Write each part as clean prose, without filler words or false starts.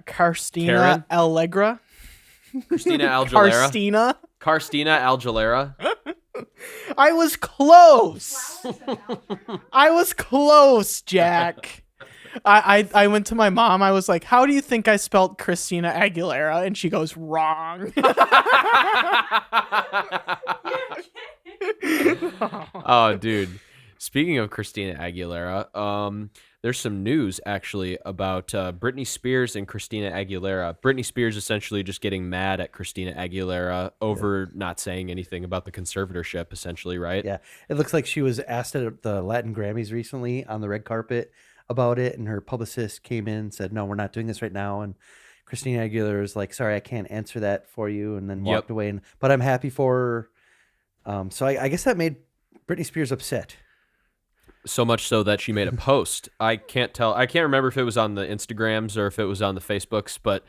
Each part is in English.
Karstina Allegra. Christina Aguilera. Karstina Aguilera. I was close. I was close, Jack. I went to my mom. I was like, how do you think I spelled Christina Aguilera? And she goes, wrong. Oh, dude. Speaking of Christina Aguilera, there's some news actually about Britney Spears and Christina Aguilera. Britney Spears essentially just getting mad at Christina Aguilera over not saying anything about the conservatorship, essentially, right? Yeah. It looks like she was asked at the Latin Grammys recently on the red carpet about it, and her publicist came in and said, no, we're not doing this right now. And Christina Aguilera was like, sorry, I can't answer that for you, and then walked away. But I'm happy for her. So I guess that made Britney Spears upset. So much so that she made a post. I can't remember if it was on the Instagrams or if it was on the Facebooks, but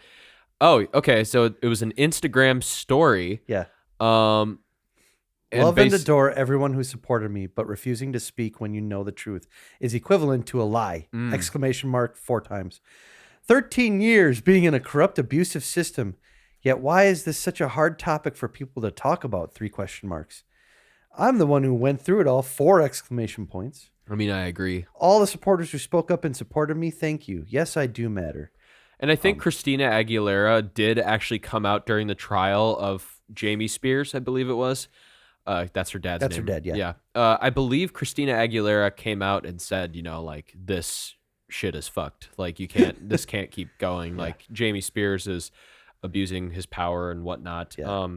okay. So it was an Instagram story. Yeah. And love and adore everyone who supported me, but refusing to speak when you know the truth is equivalent to a lie. Exclamation mark 4 times. 13 years being in a corrupt, abusive system. Yet why is this such a hard topic for people to talk about? 3 question marks. I'm the one who went through it all. 4 exclamation points. I mean, I agree. All the supporters who spoke up and supported me, thank you. Yes, I do matter. And I think Christina Aguilera did actually come out during the trial of Jamie Spears, I believe it was. That's her dad's name. That's her dad, yeah. Yeah. I believe Christina Aguilera came out and said, like, this shit is fucked. Like, you can't, this can't keep going. Yeah. Like, Jamie Spears is abusing his power and whatnot. Yeah.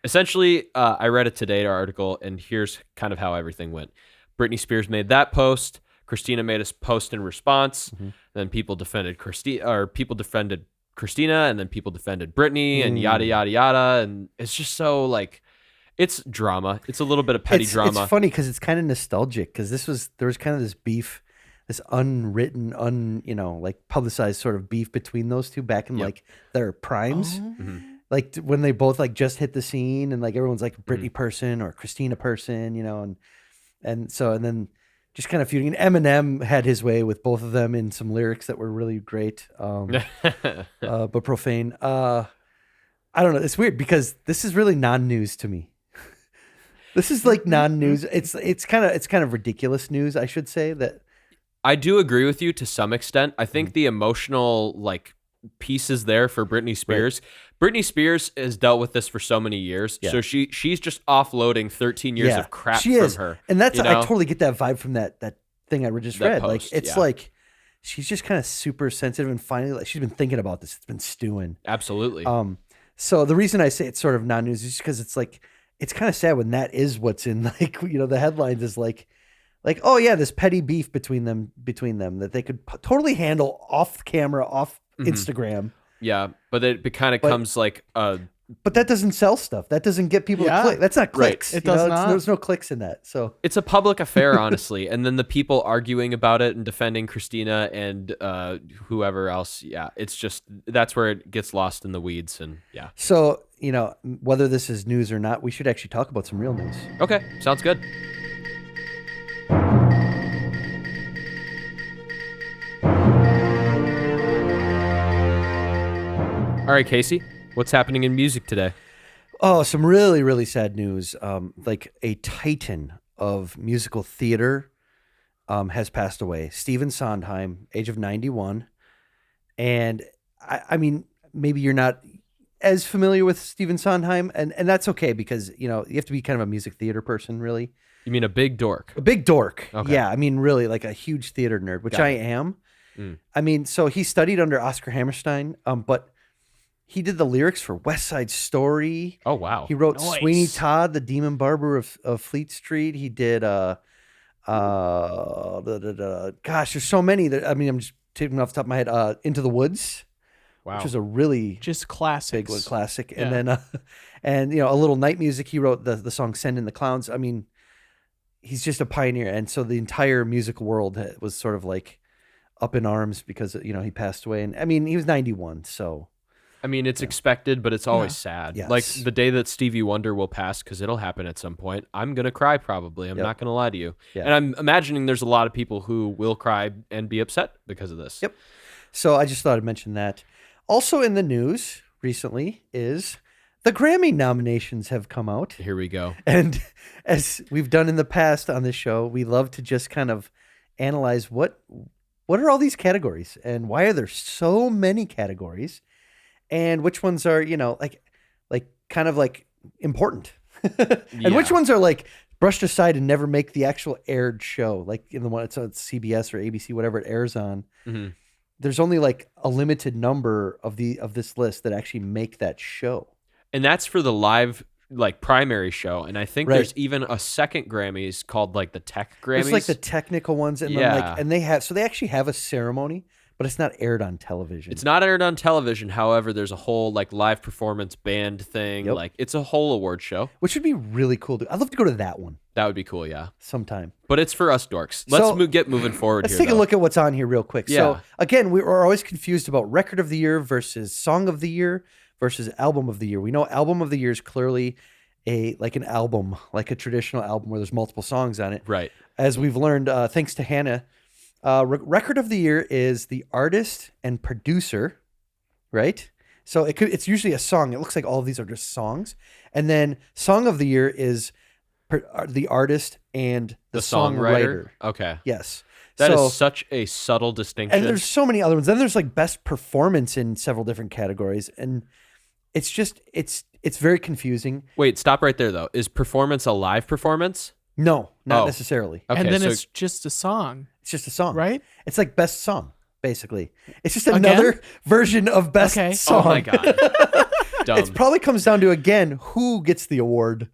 Essentially, I read a Today article, and here's kind of how everything went. Britney Spears made that post. Christina made a post in response. Then people defended Christina, and then people defended Britney, and yada yada yada. And it's just so like, it's drama. It's a little bit of petty drama. It's funny because it's kind of nostalgic because there was kind of this beef, this unwritten, like publicized sort of beef between those two back in like their primes. Like when they both like just hit the scene and like everyone's like a Britney person or Christina person, and then just kind of feuding. And Eminem had his way with both of them in some lyrics that were really great, but profane. I don't know. It's weird because this is really non-news to me. This is like non-news. It's kind of ridiculous news, I should say. That I do agree with you to some extent. I think the emotional like piece is there for Britney Spears. Right. Britney Spears has dealt with this for so many years, so she's just offloading 13 years of crap from her. And that's I totally get that vibe from that thing I just read. Post, like it's like she's just kind of super sensitive, and finally like she's been thinking about this. It's been stewing. Absolutely. So the reason I say it's sort of non-news is because it's like it's kind of sad when that is what's in like the headlines is like oh yeah, this petty beef between them that they could totally handle off camera, off Instagram. Yeah, but it kind of comes like but that doesn't sell stuff. That doesn't get people to click. That's not clicks. Right. It does not. There's no clicks in that. So it's a public affair, honestly. And then the people arguing about it and defending Christina and whoever else. Yeah, it's just that's where it gets lost in the weeds. And yeah. So whether this is news or not, we should actually talk about some real news. Okay, sounds good. All right, Casey, what's happening in music today? Oh, some really, really sad news. Like a titan of musical theater has passed away. Stephen Sondheim, age of 91. And I mean, maybe you're not as familiar with Stephen Sondheim, and that's okay because, you have to be kind of a music theater person, really. You mean a big dork? A big dork. Okay. Yeah, I mean, really, like a huge theater nerd, which I am. I mean, so he studied under Oscar Hammerstein, but he did the lyrics for West Side Story. Oh, wow. He wrote Sweeney Todd, the Demon Barber of Fleet Street. He did, gosh, there's so many. That, I mean, I'm just taking off the top of my head. Into the Woods, which is a really just classics. Big classic. Yeah. And then, and a little night music. He wrote the song "Send in the Clowns." I mean, he's just a pioneer, and so the entire music world was sort of like up in arms because he passed away. And I mean, he was 91, so. I mean, it's expected, but it's always sad. Yes. Like the day that Stevie Wonder will pass, because it'll happen at some point, I'm going to cry probably. I'm not going to lie to you. Yeah. And I'm imagining there's a lot of people who will cry and be upset because of this. Yep. So I just thought I'd mention that. Also in the news recently is the Grammy nominations have come out. Here we go. And as we've done in the past on this show, we love to just kind of analyze what are all these categories and why are there so many categories and which ones are, like kind of like important and which ones are like brushed aside and never make the actual aired show. Like in the one it's on CBS or ABC, whatever it airs on. Mm-hmm. There's only like a limited number of this list that actually make that show. And that's for the live like primary show. And I think there's even a second Grammys called like the Tech Grammys. It's like the technical ones. And then like, and they actually have a ceremony, but it's not aired on television. It's not aired on television. However, there's a whole like live performance band thing. Like it's a whole award show. Which would be really cool. I'd love to go to that one. That would be cool, yeah. Sometime. But it's for us dorks. Let's get moving forward Let's take a look at what's on here real quick. Yeah. So again, we're always confused about record of the year versus song of the year versus album of the year. We know album of the year is clearly an album, like a traditional album where there's multiple songs on it. Right. As we've learned, thanks to Hannah, record of the year is the artist and producer, right? So it's usually a song. It looks like all of these are just songs. And then song of the year is the artist and the songwriter. Okay. Yes. That is such a subtle distinction. And there's so many other ones. Then there's like best performance in several different categories. And it's just, it's very confusing. Wait, stop right there though. Is performance a live performance? No, not necessarily. Okay, and then it's just a song. It's just a song. Right? It's like best song, basically. It's just another version of best song. Oh my God. Dumb. It probably comes down to, again, who gets the award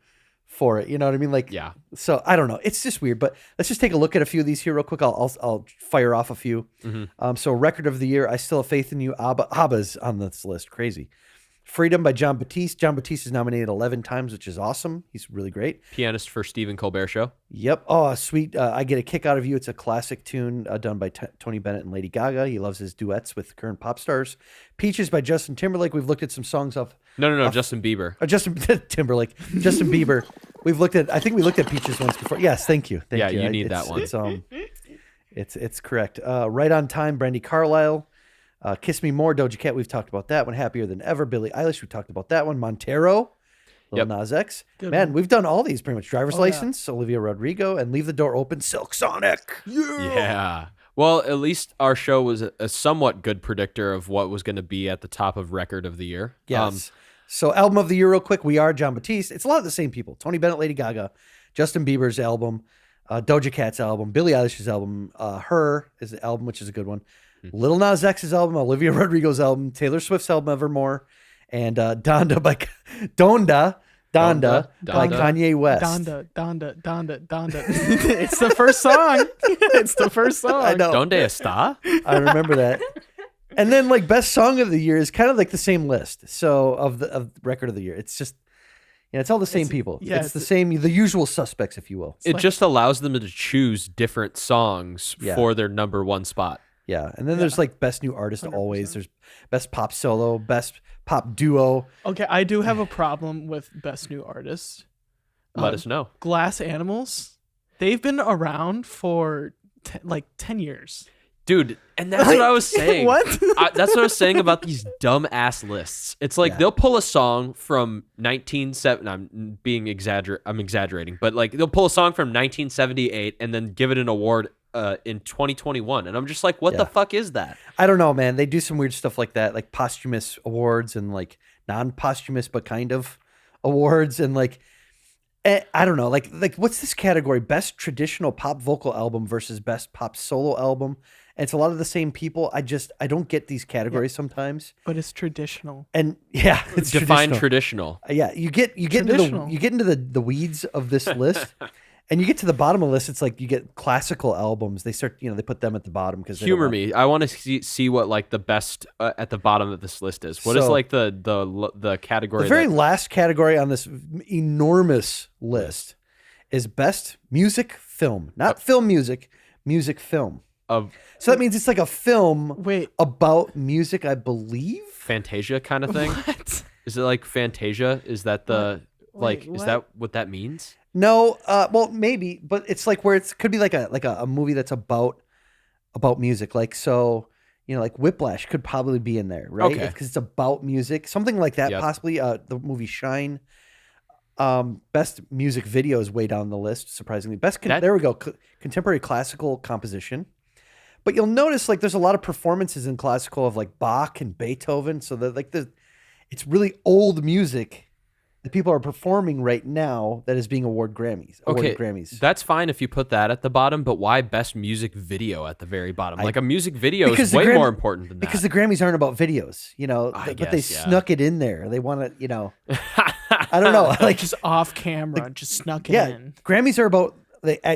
for it. You know what I mean? Like, yeah. So I don't know. It's just weird, but let's just take a look at a few of these here real quick. I'll fire off a few. Mm-hmm. So record of the year, I Still Have Faith in You. ABBA's on this list. Crazy. Freedom by John Batiste. John Batiste is nominated 11 times, which is awesome. He's really great. Pianist for Stephen Colbert Show. Yep. Oh, sweet. I Get a Kick Out of You. It's a classic tune done by Tony Bennett and Lady Gaga. He loves his duets with current pop stars. Peaches by Justin Timberlake. We've looked at some songs off. No, Justin Bieber. Justin Timberlake. Justin Bieber. I think we looked at Peaches once before. Yes, thank you. Thank you. You need that one. It's correct. Right on Time, Brandy Carlisle. Kiss Me More, Doja Cat, we've talked about that one. Happier Than Ever, Billie Eilish, we talked about that one. Montero, Lil Nas X. Good Man, one. we've done all these pretty much. Driver's License, Olivia Rodrigo, and Leave the Door Open, Silk Sonic. Yeah. Well, at least our show was a somewhat good predictor of what was going to be at the top of record of the year. Yes. So album of the year real quick, We Are, John Batiste. It's a lot of the same people. Tony Bennett, Lady Gaga, Justin Bieber's album, Doja Cat's album, Billie Eilish's album, Her is the album, which is a good one. Lil Nas X's album, Olivia Rodrigo's album, Taylor Swift's album, Evermore, and Donda by Kanye West. Donda. It's the first song. It's the first song. I know. Donde está? I remember that. And then like best song of the year is kind of like the same list. So of record of the year, it's just it's all the same people. Yeah, it's the same, the usual suspects, if you will. It just allows them to choose different songs for their number one spot. Yeah, and then there's like best new artist 100%. Always. There's best pop solo, best pop duo. Okay, I do have a problem with best new artist. Let us know. Glass Animals. They've been around for 10 years. Dude, and that's what I was saying. What? That's what I was saying about these dumb ass lists. It's like they'll pull a song from 1970. I'm exaggerating, but like they'll pull a song from 1978 and then give it an award in 2021, and I'm just like, what the fuck is that? I don't know, man. They do some weird stuff like that, like posthumous awards and like non-posthumous but kind of awards, and like I don't know, like what's this category? Best traditional pop vocal album versus best pop solo album, and it's a lot of the same people. I don't get these categories sometimes. But it's traditional, and it's define traditional. You get into the weeds of this list. And you get to the bottom of the list, it's like you get classical albums. They start, they put them at the bottom because humor me. I want to see what like the best at the bottom of this list is. What is like the category? The very last category on this enormous list is best music film, not film music, music film. So that means it's like a film about music, I believe. Fantasia kind of thing. What? Is it like Fantasia? Is that is that what that means? No, well maybe, but it's like where it could be like a movie that's about music. Like so, You know, like Whiplash could probably be in there, right? Okay. Because it's about music, something like that. Yep. Possibly the movie Shine. Best music video is way down the list, surprisingly. There we go. Contemporary classical composition. But you'll notice like there's a lot of performances in classical of like Bach and Beethoven. So that like it's really old music that people are performing right now that is being awarded Grammys. That's fine if you put that at the bottom, but why best music video at the very bottom? Like a music video is way more important than that. Because the Grammys aren't about videos, you know, but they snuck it in there. They want to, you know, I don't know, like just off camera, just snuck it in. Grammys are about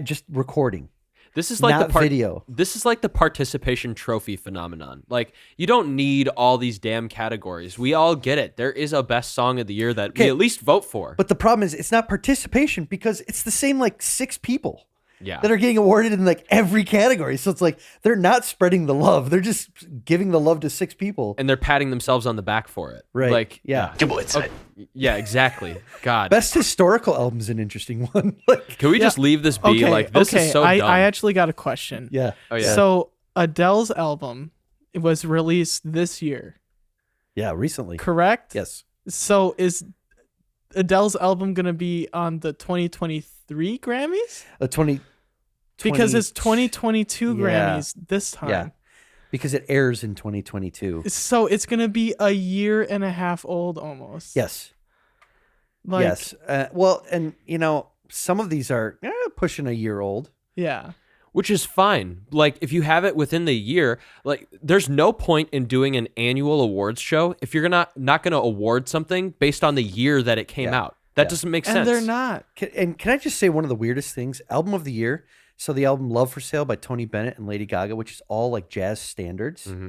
just recording. This is like not video. This is like the participation trophy phenomenon. Like you don't need all these damn categories. We all get it. There is a best song of the year that we at least vote for. But the problem is it's not participation because it's the same like 6 people that are getting awarded in like every category. So it's like they're not spreading the love. They're just giving the love to 6 people. And they're patting themselves on the back for it. Right. Like, yeah. Yeah, exactly. God. Best historical album's an interesting one. Like, can we just leave this be? Okay, Like, this is so dumb. I actually got a question. Yeah. Oh, yeah. So Adele's album was released this year. Yeah, recently. Correct? Yes. So is Adele's album going to be on the 2023 Grammys? Because it's 2022 Grammys this time. Yeah. Because it airs in 2022. So it's going to be a year and a half old almost. Yes. Like, yes. Well, and you know, some of these are pushing a year old. Yeah. Which is fine. Like, if you have it within the year, like, there's no point in doing an annual awards show if you're not going to award something based on the year that it came out. That doesn't make sense. And they're not. Can I just say one of the weirdest things? Album of the year. So the album Love for Sale by Tony Bennett and Lady Gaga, which is all like jazz standards. Mm-hmm.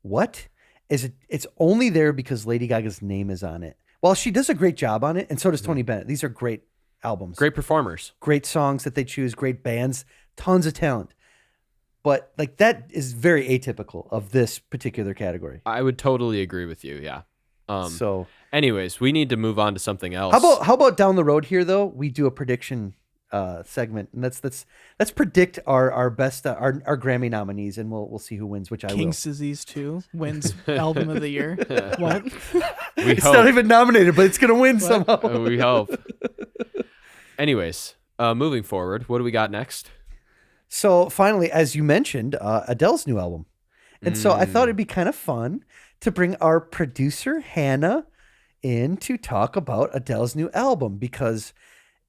What is it? It's only there because Lady Gaga's name is on it. Well, she does a great job on it, and so does Tony Bennett. These are great albums. Great performers. Great songs that they choose, great bands, tons of talent. But like that is very atypical of this particular category. I would totally agree with you, yeah. So anyways, we need to move on to something else. How about down the road here though? We do a prediction segment, and let's predict our best our Grammy nominees, and we'll see who wins. Which King's Disease 2 wins album of the year. What? It's not even nominated, but it's gonna win somehow. We hope. Anyways, moving forward, what do we got next? So finally, as you mentioned, Adele's new album, and so I thought it'd be kind of fun to bring our producer Hannah in to talk about Adele's new album because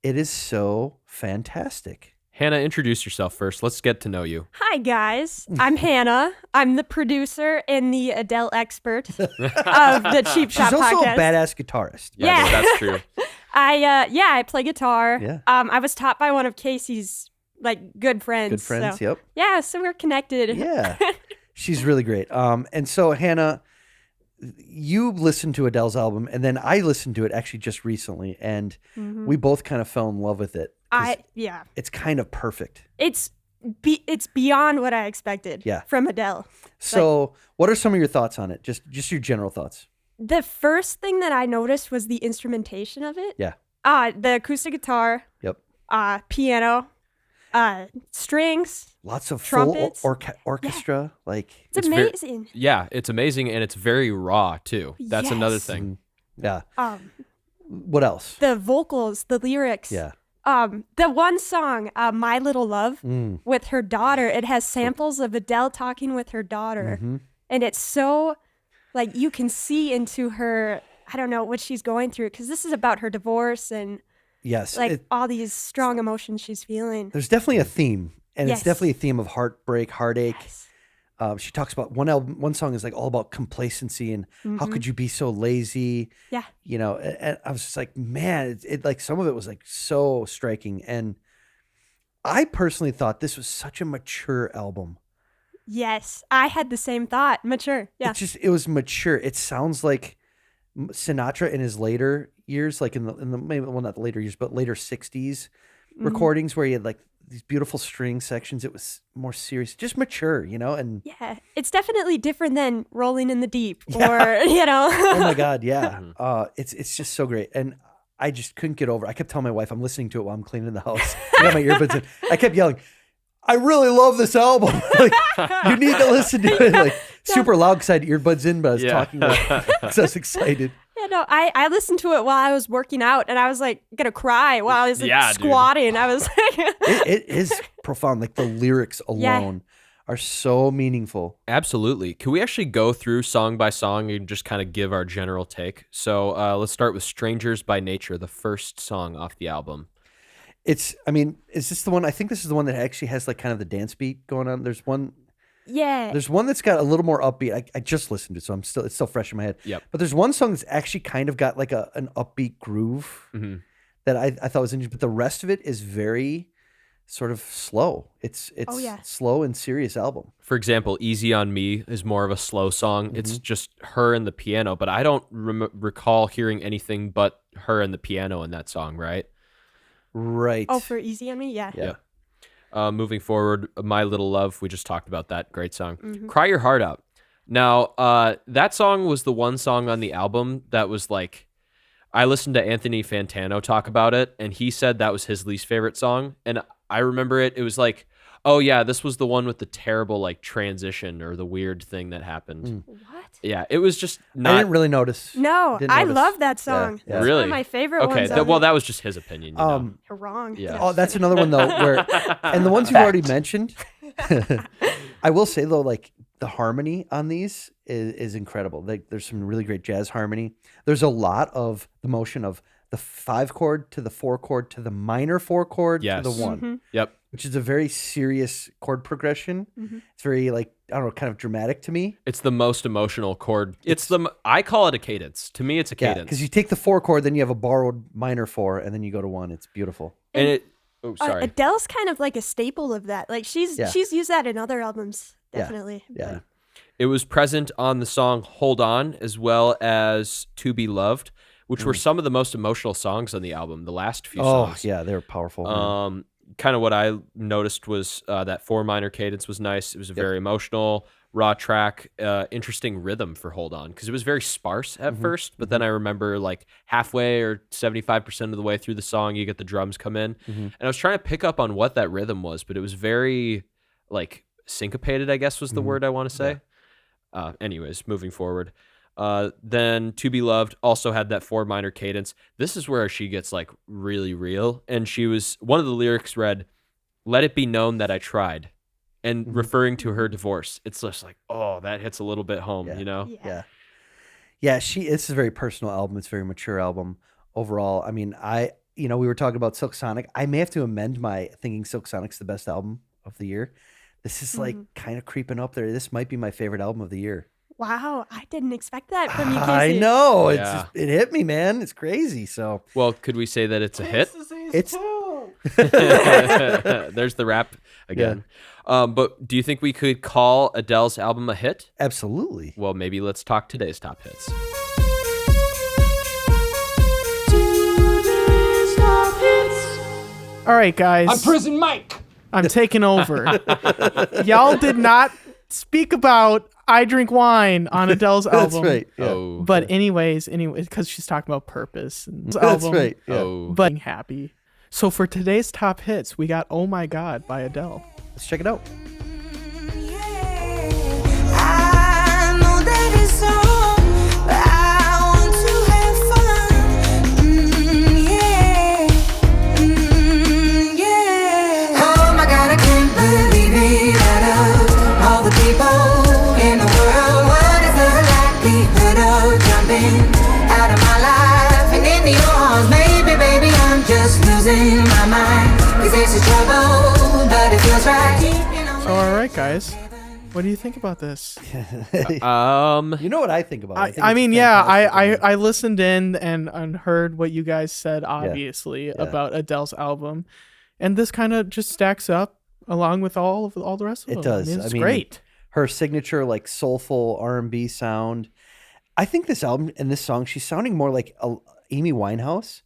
it is so fantastic. Hannah, introduce yourself first. Let's get to know you. Hi, guys. I'm Hannah. I'm the producer and the Adele expert of the Cheapshot She's also podcast. a badass guitarist. Yeah. That's true. I play guitar. Yeah. I was taught by one of Casey's like good friends. Good friends, so. yep. Yeah, so we're connected. Yeah. She's really great. And so Hannah, you listened to Adele's album, and then I listened to it actually just recently, and we both kind of fell in love with it. It's kind of perfect. It's beyond what I expected from Adele. So what are some of your thoughts on it? Just your general thoughts. The first thing that I noticed was the instrumentation of it. Yeah. The acoustic guitar. Yep. Piano. Strings. Lots of trumpets. Full orchestra. Yeah. Like it's amazing. It's amazing, and it's very raw too. That's another thing. Yeah. What else? The vocals, the lyrics. Yeah. The one song, My Little Love, with her daughter, it has samples of Adele talking with her daughter. And it's so, like, you can see into her, I don't know what she's going through, because this is about her divorce and all these strong emotions she's feeling. There's definitely a theme, and it's definitely a theme of heartbreak, heartache. Yes. She talks about one song is like all about complacency and how could you be so lazy? Yeah. You know, and I was just like, man, it like some of it was like so striking. And I personally thought this was such a mature album. Yes. I had the same thought. Mature. Yeah. It was mature. It sounds like Sinatra in his later years, like in the maybe, well, not the later years, but later 60s recordings where he had like these beautiful string sections. It was more serious, just mature, you know? And yeah, it's definitely different than Rolling in the Deep or, you know. Oh my God. Yeah. It's just so great. And I just couldn't get over it. I kept telling my wife, I'm listening to it while I'm cleaning the house. I got my earbuds in. I kept yelling, I really love this album. Like, you need to listen to it. Like, super loud because I had earbuds in, but I was Yeah. talking because I was excited. Yeah, no, I listened to it while I was working out, and I was like gonna cry while I was like, Yeah, dude. squatting. I was like, It is profound. Like the lyrics alone are so meaningful. Absolutely. Can we actually go through song by song and just kind of give our general take? So let's start with Strangers by Nature, the first song off the album. Is this the one? I think this is the one that actually has like kind of the dance beat going on. There's one that's got a little more upbeat. I just listened to it, so it's still fresh in my head. Yep. But there's one song that's actually kind of got like an upbeat groove that I thought was interesting. But the rest of it is very sort of slow. It's slow and serious album. For example, Easy on Me is more of a slow song. It's just her and the piano, but I don't recall hearing anything but her and the piano in that song, right? Right. oh, for Easy on Me, yeah. Moving forward, My Little Love, we just talked about that. Great song. Cry Your Heart Out. Now, that song was the one song on the album that was like, I listened to Anthony Fantano talk about it, and he said that was his least favorite song. And I remember it was like, oh yeah, this was the one with the terrible like transition or the weird thing that happened. What? Yeah, it was just I not didn't really notice. No, Didn't I notice. love that song. Yeah. It's Really? one of my favorite okay. ones. of Well, it. that was just his opinion. You know? You're wrong. Yeah. Oh, that's another one though. And the ones you've already mentioned, I will say though, like the harmony on these is incredible. Like there's some really great jazz harmony. There's a lot of the motion of the 5 chord to the 4 chord to the minor 4 chord to the 1. Yep. Which is a very serious chord progression. It's very like, I don't know, kind of dramatic to me. It's the most emotional chord. I call it a cadence. To me, it's a cadence. Because you take the 4 chord, then you have a borrowed minor 4, and then you go to 1. It's beautiful. And it. Oh, sorry. Adele's kind of like a staple of that. Like she's used that in other albums, definitely. Yeah. It was present on the song "Hold On" as well as "To Be Loved," which were some of the most emotional songs on the album. The last few songs. Oh, yeah, they were powerful. Kind of what I noticed was that 4 minor cadence was nice. It was a very emotional, raw track, interesting rhythm for Hold On, because it was very sparse at first, but then I remember like halfway or 75% of the way through the song, you get the drums come in. And I was trying to pick up on what that rhythm was, but it was very like syncopated, I guess was the word I want to say. Anyways, moving forward. Then To Be Loved also had that 4 minor cadence. This is where she gets like really real. And one of the lyrics read, "Let it be known that I tried," and referring to her divorce. It's just like, oh, that hits a little bit home, you know? Yeah. It's a very personal album. It's a very mature album overall. I mean, we were talking about Silk Sonic. I may have to amend my thinking Silk Sonic's the best album of the year. This is like kind of creeping up there. This might be my favorite album of the year. Wow, I didn't expect that from you, Casey. I know. It's Yeah. it hit me, man. It's crazy. So Well, could we say that it's a hit? it's There's the rap again. But do you think we could call Adele's album a hit? absolutely. Well, maybe let's talk today's top hits. All right, guys. I'm Prison Mike. I'm taking over. Y'all did not speak about I Drink Wine on Adele's album. That's right. Yeah. Oh. But anyways, because she's talking about purpose and That's album, right. Yeah. Oh. but being happy. So for today's top hits, we got "Oh My God" by Adele. Let's check it out. I know that it's wrong, but I want to have fun. Yeah. Oh my God, I can't believe it. Out of all the people in the world, what is the likelihood of jumping out of my life and into your arms? Maybe, baby, I'm just losing my mind. 'Cause this is trouble, but it feels right. So all right, guys, what do you think about this? You know what I think about it. I mean, yeah, I listened in and heard what you guys said, obviously, about Adele's album, and this kind of just stacks up along with all the rest of them. It does. I mean, it's I mean, great. her signature like soulful R&B sound. I think this album and this song, she's sounding more like Amy Winehouse.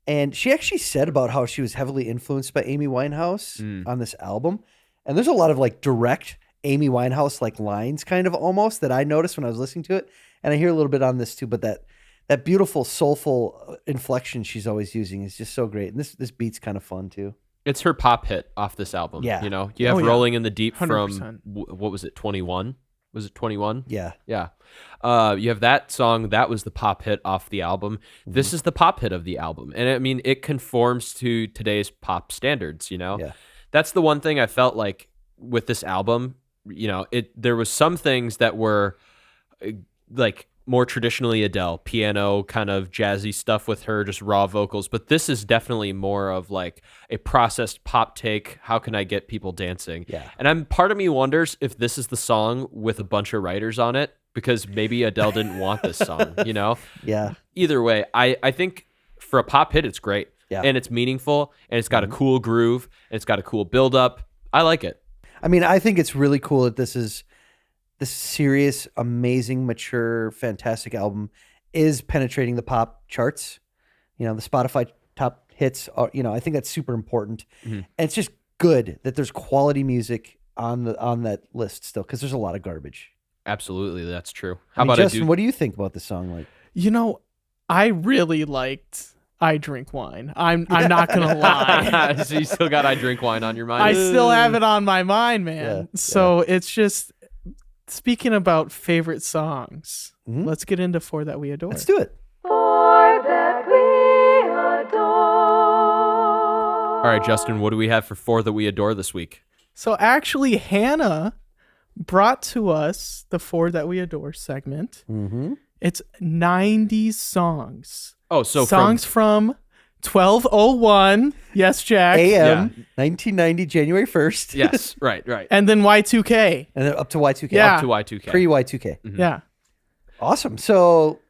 And she actually said about how she was heavily influenced by Amy Winehouse on this album. And there's a lot of like direct Amy Winehouse like lines kind of almost that I noticed when I was listening to it. And I hear a little bit on this too, but that beautiful soulful inflection she's always using is just so great. And this beat's kind of fun too. It's her pop hit off this album. Yeah. You know, you have Oh, yeah. Rolling in the Deep 100%. from, what was it, 21? Was it 21? Yeah. Yeah. You have that song. That was the pop hit off the album. This is the pop hit of the album. And I mean, it conforms to today's pop standards, you know? Yeah. That's the one thing I felt like with this album, you know, there was some things that were like more traditionally Adele, piano, kind of jazzy stuff with her, just raw vocals. But this is definitely more of like a processed pop take. How can I get people dancing? Yeah. And part of me wonders if this is the song with a bunch of writers on it, because maybe Adele didn't want this song, you know? Yeah. Either way, I think for a pop hit, it's great. Yeah. And it's meaningful, and it's got a cool groove, and it's got a cool build up. I like it. I mean, I think it's really cool that this serious, amazing, mature, fantastic album is penetrating the pop charts. You know, the Spotify top hits are, you know, I think that's super important. And it's just good that there's quality music on that list still, because there's a lot of garbage. Absolutely, that's true. How about Justin? What do you think about the song? Like, You know, I really liked I Drink Wine. I'm not gonna lie. So you still got I Drink Wine on your mind? I still have it on my mind, man. Yeah, So it's just, speaking about favorite songs, let's get into For That We Adore. let's do it. All right, Justin, what do we have for That We Adore this week? So actually, Hannah brought to us the For That We Adore segment. It's 90s songs. Oh, so songs from 1201. Yes, Jack. AM 1990, January 1st. Yes, right. And then Y2K. And then up to Y2K. Yeah. Up to Y2K. Pre Y2K. Yeah. Awesome. So,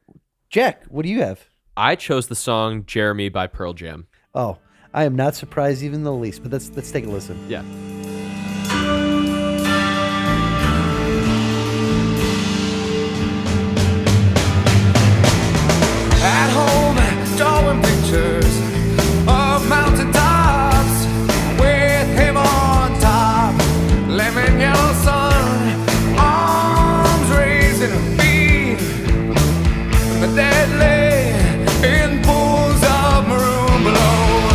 Jack, what do you have? I chose the song Jeremy by Pearl Jam. Oh, I am not surprised even the least, but let's take a listen. Yeah. At home, drawing pictures of mountain tops with him on top. Lemon yellow sun, arms raising a beam. The dead lay in pools of maroon below.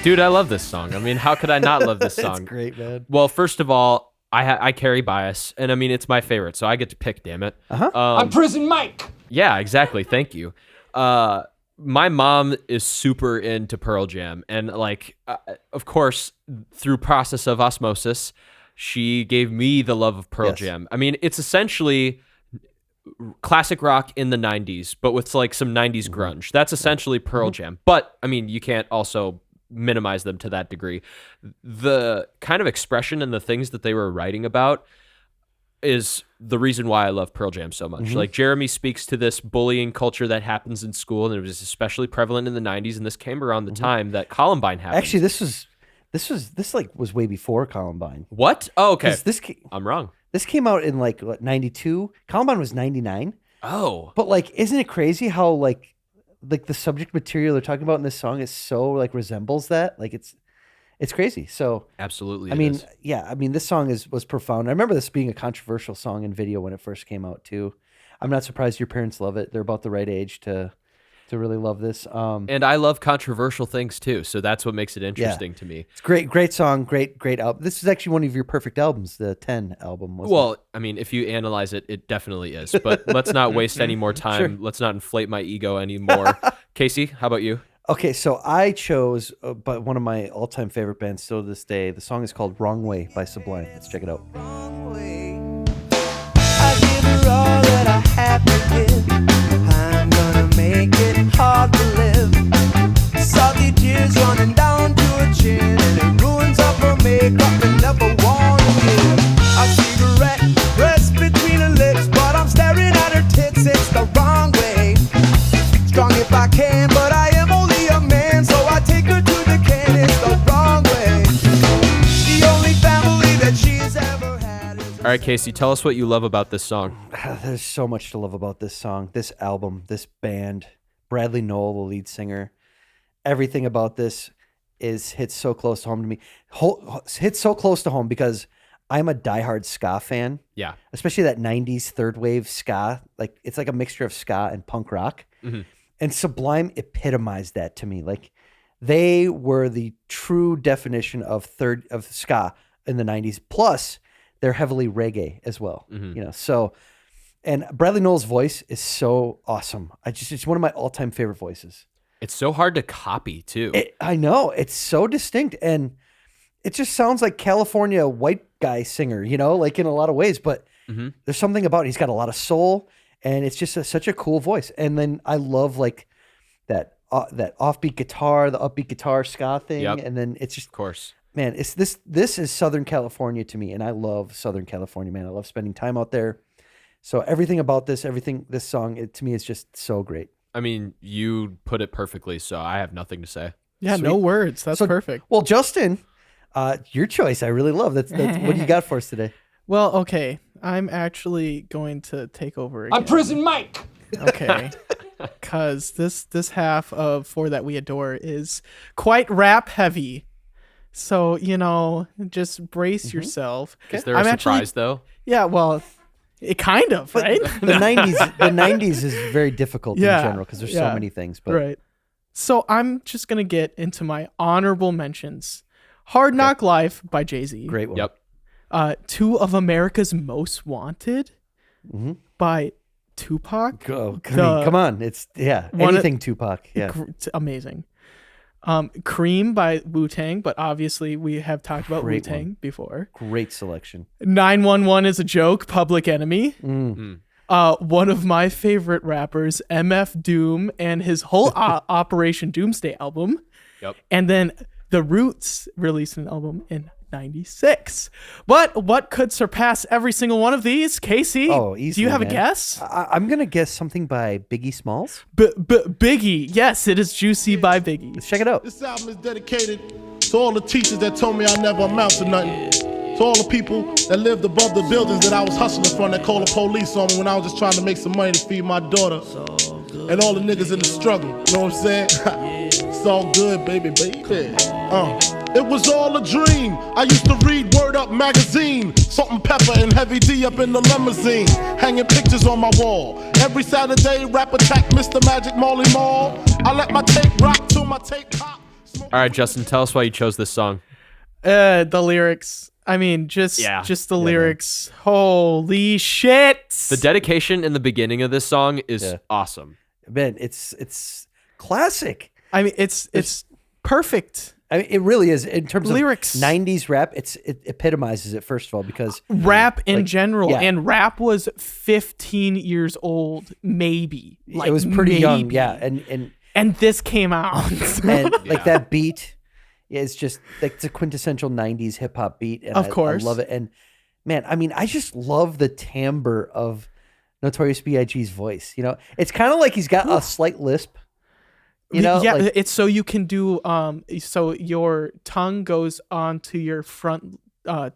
Dude, I love this song. I mean, how could I not love this song? It's great, man. Well, first of all, I carry bias, and I mean, it's my favorite, so I get to pick, damn it. I'm Prison Mike. Yeah, exactly. Thank you. My mom is super into Pearl Jam, and like, of course, through process of osmosis, she gave me the love of Pearl Jam. I mean, it's essentially classic rock in the 90s, but with like some 90s grunge. That's essentially Pearl Jam. But I mean, you can't also minimize them to that degree. The kind of expression and the things that they were writing about is the reason why I love Pearl Jam so much. Like, Jeremy speaks to this bullying culture that happens in school, and it was especially prevalent in the 90s, and this came around the time that Columbine happened. Actually, this was way before Columbine. What? Oh, okay. 'Cause I'm wrong. This came out in like what, 92. Columbine was 99. Oh. But like, isn't it crazy how like the subject material they're talking about in this song is so like resembles that? Like it's crazy. So Absolutely. I mean, I mean, this song was profound. I remember this being a controversial song in video when it first came out too. I'm not surprised your parents love it. They're about the right age to really love this. And I love controversial things too, so that's what makes it interesting to me. It's great song, great album. This is actually one of your perfect albums, the 10 album. Well, I mean, if you analyze it, it definitely is. But let's not waste any more time. Sure. Let's not inflate my ego anymore. Casey, how about you? Okay, so I chose but one of my all-time favorite bands still to this day. The song is called Wrong Way by Sublime. Let's check it out. Wrong way. I give her all that I have to give. I'm gonna make it hard to live. Salty tears running down to her chin, and it ruins up her makeup and never wanna give. A cigarette pressed between her lips, but I'm staring at her tits. It's the wrong way. Strong if I can, but I am only a man, so I take her to the can. It's the wrong way. The only family that she's ever had is. All right, Casey, tell us what you love about this song. There's so much to love about this song, this album, this band. Bradley Noel, the lead singer. Everything about this hits so close to home to me. Hits so close to home because I'm a diehard ska fan. Yeah. Especially that 90s third wave ska. Like, it's like a mixture of ska and punk rock. And Sublime epitomized that to me. Like, they were the true definition of ska in the 90s. Plus, they're heavily reggae as well. You know, so and Bradley Nowell's voice is so awesome. It's one of my all-time favorite voices. It's so hard to copy too. I know, it's so distinct, and it just sounds like California white guy singer, you know, like in a lot of ways, but there's something about it. He's got a lot of soul, and it's just such a cool voice. And then I love like that offbeat guitar, the upbeat guitar ska thing. And then it's just, of course, man, it's this is Southern California to me. And I love Southern California, man. I love spending time out there. So everything about this song, to me is just so great. I mean, you put it perfectly, so I have nothing to say. Yeah, no words. That's perfect. Well, Justin, your choice, I really love. That's what do you got for us today? Well, okay. I'm actually going to take over again. I'm Prison Mike. Okay. Because this half of For That We Adore is quite rap heavy. So, you know, just brace yourself. Is there a surprise, though? Yeah, well, it kind of, right? The 90s is very difficult in general because there's so many things. But right. So I'm just going to get into my honorable mentions. Hard Knock Life by Jay-Z. Great one. Yep. Two of America's Most Wanted by Tupac. Come on. It's, anything Tupac. Yeah. Amazing. Cream by Wu-Tang, but obviously we have talked about Wu-Tang before. Great selection. 911 is a Joke, Public Enemy. One of my favorite rappers, MF Doom, and his whole Operation Doomsday album. Yep. And then The Roots released an album in 96. But what could surpass every single one of these? Casey, easily, do you have man. a guess? I'm going to guess something by Biggie Smalls. Biggie. Yes, it is Juicy by Biggie. Let's check it out. This album is dedicated to all the teachers that told me I never amount to nothing. To all the people that lived above the buildings that I was hustling from that called the police on me when I was just trying to make some money to feed my daughter. And all the niggas in the struggle, you know what I'm saying? It's all good, baby. It was all a dream. I used to read Word Up magazine, Salt and Pepper and Heavy D up in the limousine, hanging pictures on my wall. Every Saturday, rap attack, Mr. Magic Molly Mall. I let my tape rock till my tape pop. All right, Justin, tell us why you chose this song. The lyrics. I mean, just the lyrics. Man. Holy shit! The dedication in the beginning of this song is awesome. Man, it's classic. I mean, it's perfect. I mean, it really is in terms lyrics. Of 90s rap. It epitomizes it, first of all, because rap in general, and rap was 15 years old, maybe. It was pretty young, and this came out, and like that beat. Yeah, it's just like it's a quintessential 90s hip hop beat. And of course. I love it. And man, I mean, I just love the timbre of Notorious B.I.G.'s voice. You know, it's kind of like he's got a slight lisp. You know, yeah, it's so you can do so your tongue goes onto your front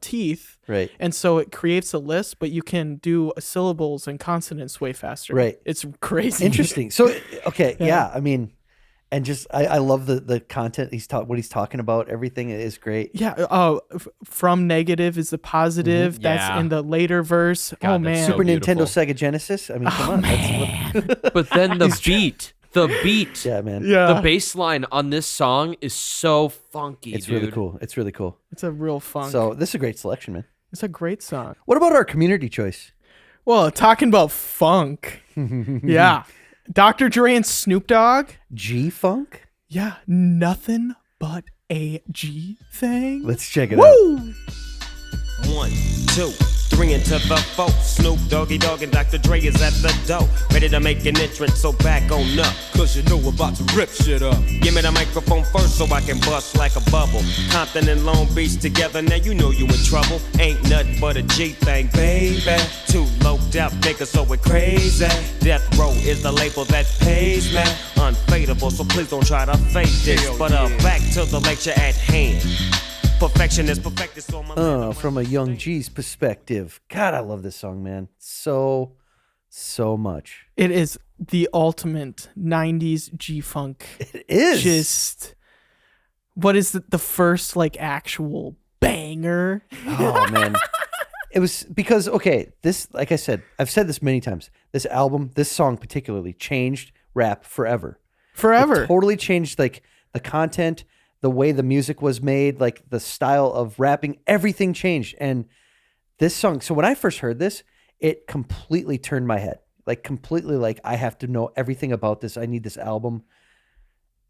teeth, right? And so it creates a lisp, but you can do syllables and consonants way faster. Right. It's crazy. Interesting. So okay, I mean. And just, I love the content what he's talking about. Everything is great. Yeah. From negative is the positive. That's in the later verse. God, man. Super Nintendo, Sega Genesis. I mean, come on. But then the beat. Yeah, man. Yeah. The bass line on this song is so funky, It's dude. really cool. It's really cool. It's a real funk. So this is a great selection, man. It's a great song. What about our community choice? Well, talking about funk. Yeah. Dr. Dre and Snoop Dogg. G-Funk? Yeah, nothing but a G thing. Let's check it out. 1, 2, 3 into the 4. Snoop Doggy Dogg and Dr. Dre is at the door, ready to make an entrance, so back on up. Cause you know we're about to rip shit up. Give me the microphone first so I can bust like a bubble. Compton and Long Beach together, now you know you in trouble. Ain't nothing but a G thing, baby. Too loped out niggas, so we're crazy. Death Row is the label that pays me. Unfadable, so please don't try to fake this. But back to the lecture at hand. Perfection is perfected, so from a Young G's perspective. God, I love this song, man. So much. It is the ultimate 90s G-Funk. It is. Just, what is the first, like, actual banger? Oh, man. It was because, okay, this, like I said, I've said this many times. This album, this song particularly, changed rap forever. Forever. It totally changed, like, the content, the way the music was made, like the style of rapping, everything changed. And this song. So when I first heard this, it completely turned my head. Like completely, like I have to know everything about this. I need this album.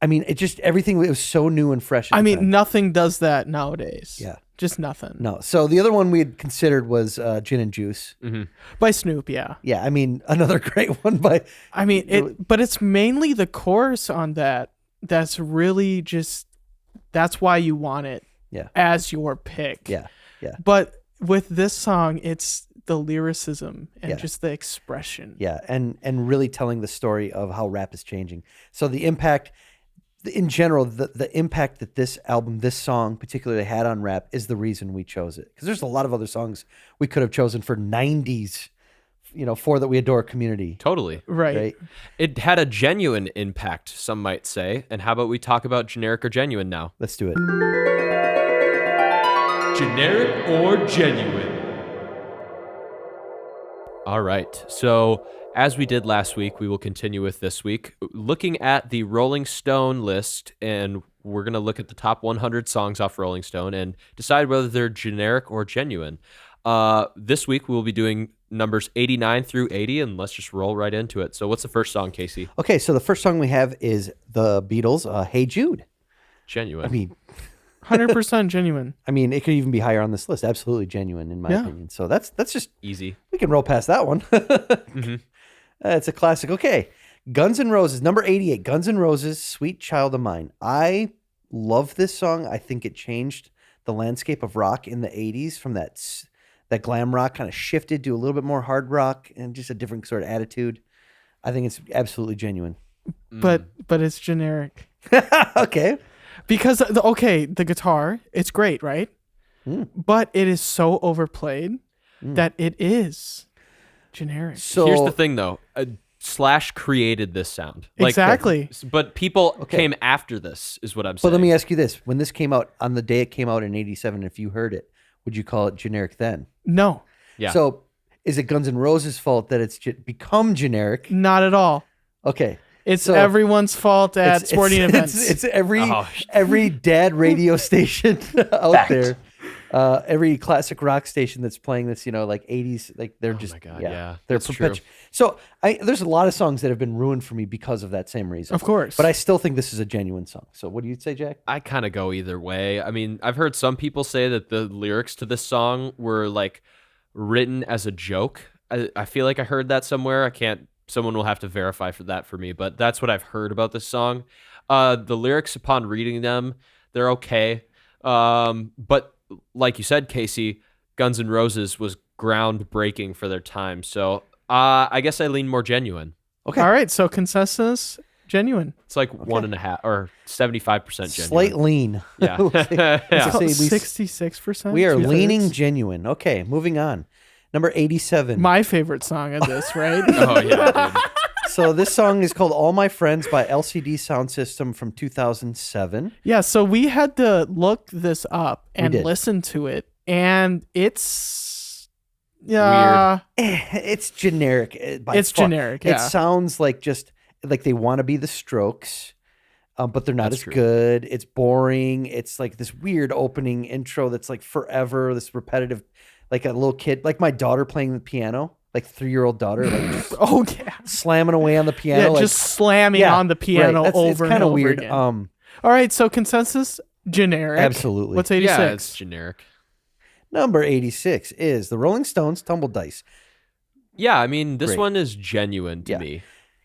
I mean, it just everything. It was so new and fresh. At the time. Nothing does that nowadays. Yeah. Just nothing. No. So the other one we had considered was Gin and Juice. By Snoop, yeah. Yeah, I mean, another great one by... But it's mainly the chorus on that that's really just... That's why you want it as your pick. Yeah. But with this song, it's the lyricism and just the expression. Yeah, and really telling the story of how rap is changing. So the impact... In general, the impact that this album, this song particularly had on rap is the reason we chose it. Because there's a lot of other songs we could have chosen for 90s, for That We Adore community. Totally. Right. It had a genuine impact, some might say. And how about we talk about generic or genuine now? Let's do it. Generic or genuine? All right. So, as we did last week, we will continue with this week, looking at the Rolling Stone list, and we're going to look at the top 100 songs off Rolling Stone and decide whether they're generic or genuine. This week, we'll be doing numbers 89 through 80, and let's just roll right into it. So what's the first song, Casey? Okay, so the first song we have is the Beatles, Hey Jude. Genuine. I mean... 100% genuine. I mean, it could even be higher on this list. Absolutely genuine, in my opinion. So that's just... Easy. We can roll past that one. It's a classic. Okay. Guns N' Roses, number 88. Guns N' Roses, Sweet Child of Mine. I love this song. I think it changed the landscape of rock in the 80s from that glam rock kind of shifted to a little bit more hard rock and just a different sort of attitude. I think it's absolutely genuine. But it's generic. Okay. Because, the guitar, it's great, right? But it is so overplayed that it is generic. So here's the thing, though. Slash created this sound. Exactly. But people came after this, is what I'm saying. But let me ask you this. When this came out, on the day it came out in 87, if you heard it, would you call it generic then? No. Yeah. So is it Guns N' Roses' fault that it's become generic? Not at all. Okay. It's everyone's fault at sporting events. It's every dad radio station out there. Every classic rock station that's playing this, like 80s, like they're just, my God, yeah, they're that's true. So there's a lot of songs that have been ruined for me because of that same reason. Of course. But I still think this is a genuine song. So what do you say, Jack? I kind of go either way. I mean, I've heard some people say that the lyrics to this song were like written as a joke. I feel like I heard that somewhere. Someone will have to verify for me, but that's what I've heard about this song. The lyrics, upon reading them, they're okay. But like you said, Casey, Guns N' Roses was groundbreaking for their time. So I guess I lean more genuine. Okay. All right. So consensus, genuine. It's like 1.5 or 75% genuine. Slight lean. Yeah. Let's say 66%. we are Two-thirds. leaning genuine. Okay, moving on. Number 87. My favorite song of this, right? Oh, yeah, dude. So this song is called All My Friends by LCD Sound System from 2007. Yeah, so we had to look this up and did. listen to it, and it's Weird. It's generic. It's far. generic, yeah. It sounds like like they want to be the Strokes, but they're not That's as true. good. It's boring. It's like this weird opening intro that's like forever, this repetitive, like a little kid, like my daughter playing the piano, like 3-year-old daughter, like just oh yeah, slamming away on the piano. yeah, like, just slamming on the piano right. over It's and kind of over weird. again. All right, so consensus, generic. Absolutely. What's 86? Yeah, it's generic. Number 86 is the Rolling Stones' Tumble Dice. Yeah, I mean, this Great. one is genuine to Yeah. me.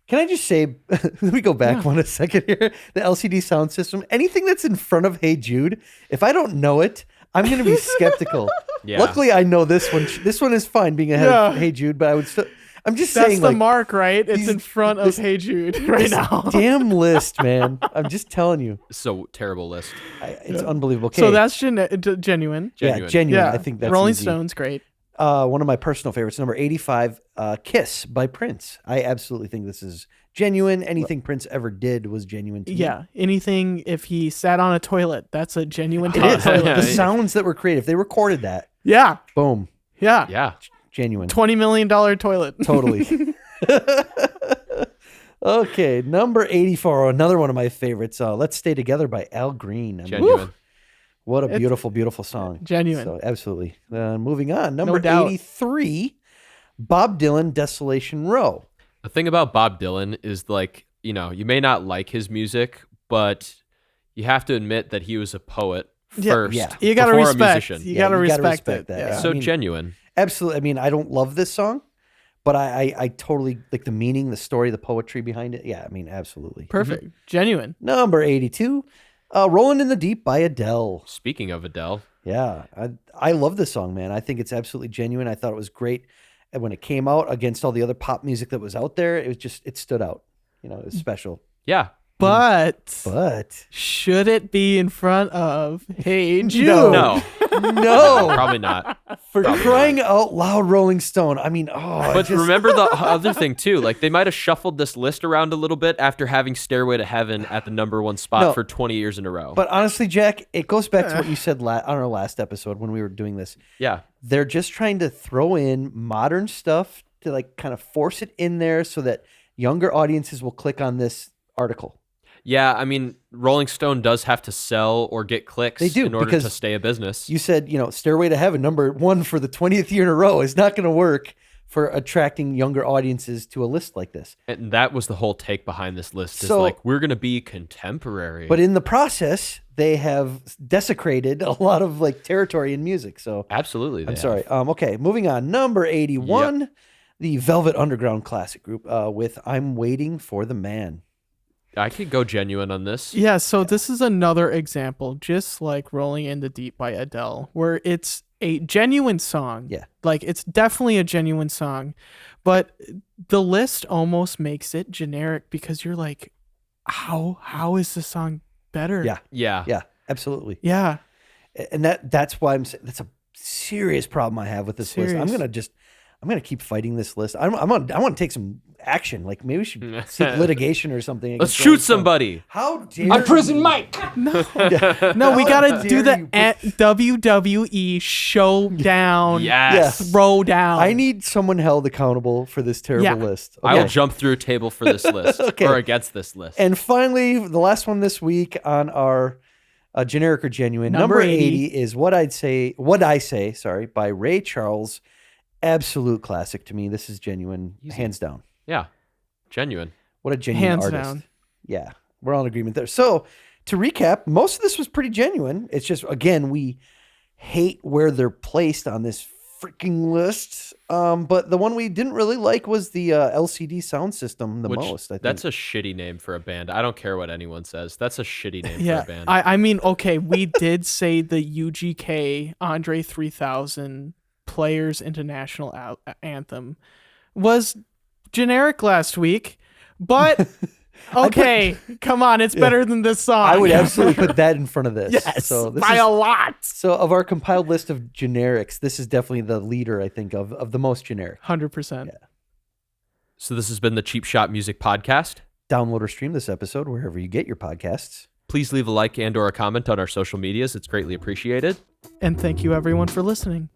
Can I just say, let me go back one second here. The LCD sound system, anything that's in front of Hey Jude, if I don't know it, I'm going to be skeptical. Yeah. Luckily, I know this one. This one is fine being ahead of Hey Jude, but I would still, I'm just That's saying, the like, mark, right? It's these- in front of this- Hey Jude right this now. damn list, man. I'm just telling you. So terrible list. It's unbelievable. Okay. So that's genuine. yeah, genuine. Yeah, I think that's Rolling easy. Stones, great. One of my personal favorites, number 85, Kiss by Prince. I absolutely think this is genuine. Anything Prince ever did was genuine to me. Yeah, anything if he sat on a toilet, that's a genuine It is. toilet. The sounds that were created, if they recorded that, Yeah, boom, yeah. Yeah. genuine. $20 million toilet. Totally. Okay, number 84, another one of my favorites. Let's Stay Together by Al Green. I mean, Genuine. What a beautiful, beautiful song. Genuine. So, absolutely. Moving on. Number No doubt. 83, Bob Dylan, Desolation Row. The thing about Bob Dylan is like, you may not like his music, but you have to admit that he was a poet first. Yeah. You gotta before a respect. musician. You gotta respect respect it. that, Yeah. yeah. So I mean- genuine. Absolutely. I mean, I don't love this song, but I totally like the meaning, the story, the poetry behind it. Yeah, I mean, absolutely. Perfect. Genuine. Number 82, Rolling in the Deep by Adele. Speaking of Adele, Yeah, I love this song, man. I think it's absolutely genuine. I thought it was great. And when it came out against all the other pop music that was out there, it stood out. It was special. yeah. But should it be in front of Hey Jude? No, no, probably not. for crying out loud, Rolling Stone. I mean, But remember the other thing too, like they might have shuffled this list around a little bit after having Stairway to Heaven at the number 1 spot No. for 20 years in a row. But honestly, Jack, it goes back to what you said on our last episode when we were doing this. yeah, They're just trying to throw in modern stuff to like kind of force it in there so that younger audiences will click on this article. yeah. I mean, Rolling Stone does have to sell or get clicks They do, in order because to stay a business. You said, Stairway to Heaven, number 1 for the 20th year in a row is not going to work for attracting younger audiences to a list like this. And that was the whole take behind this list is So- like, we're going to be contemporary. But in the process, they have desecrated a lot of like territory in music. So Absolutely. they I'm have. sorry. Okay, moving on. Number 81, the Velvet Underground classic group with I'm Waiting for the Man. I could go genuine on this. Yeah, so this is another example, just like Rolling in the Deep by Adele, where it's a genuine song. Yeah. Like, it's definitely a genuine song, but the list almost makes it generic because you're like, how is the song better? Yeah. Yeah. Yeah, absolutely. Yeah. And that's why I'm saying that's a serious problem I have with this list. I'm gonna keep fighting this list. I want to take some action. Like maybe we should seek litigation or something. Let's against shoot Rolling Stone. somebody. How dare I'm Prison you? Mike. No, we gotta do dare the WWE showdown. Yes. Throwdown. I need someone held accountable for this terrible Yeah. list. I will Okay. jump through a table for this list Okay. or against this list. And finally, the last one this week on our generic or genuine Number number 80 is What I Say, by Ray Charles. Absolute classic to me. This is genuine, hands down. yeah. Genuine. What a genuine Hands artist. down. Yeah, we're all in agreement there. So to recap, most of this was pretty genuine. It's just, again, we hate where they're placed on this freaking list. But the one we didn't really like was the LCD sound system the Which, most. I think. that's a shitty name for a band. I don't care what anyone says. That's a shitty name Yeah, for a band. I mean, okay, we did say the UGK Andre 3000 Players International Anthem was generic last week, but okay, come on, it's better than this song. I would absolutely put that in front of this. yes, So this by is, a lot. so of our compiled list of generics, this is definitely the leader, I think, of the most generic. 100%. So this has been the Cheap Shot Music Podcast. Download or stream this episode wherever you get your podcasts. Please leave a like and or a comment on our social medias. It's greatly appreciated. And thank you everyone for listening.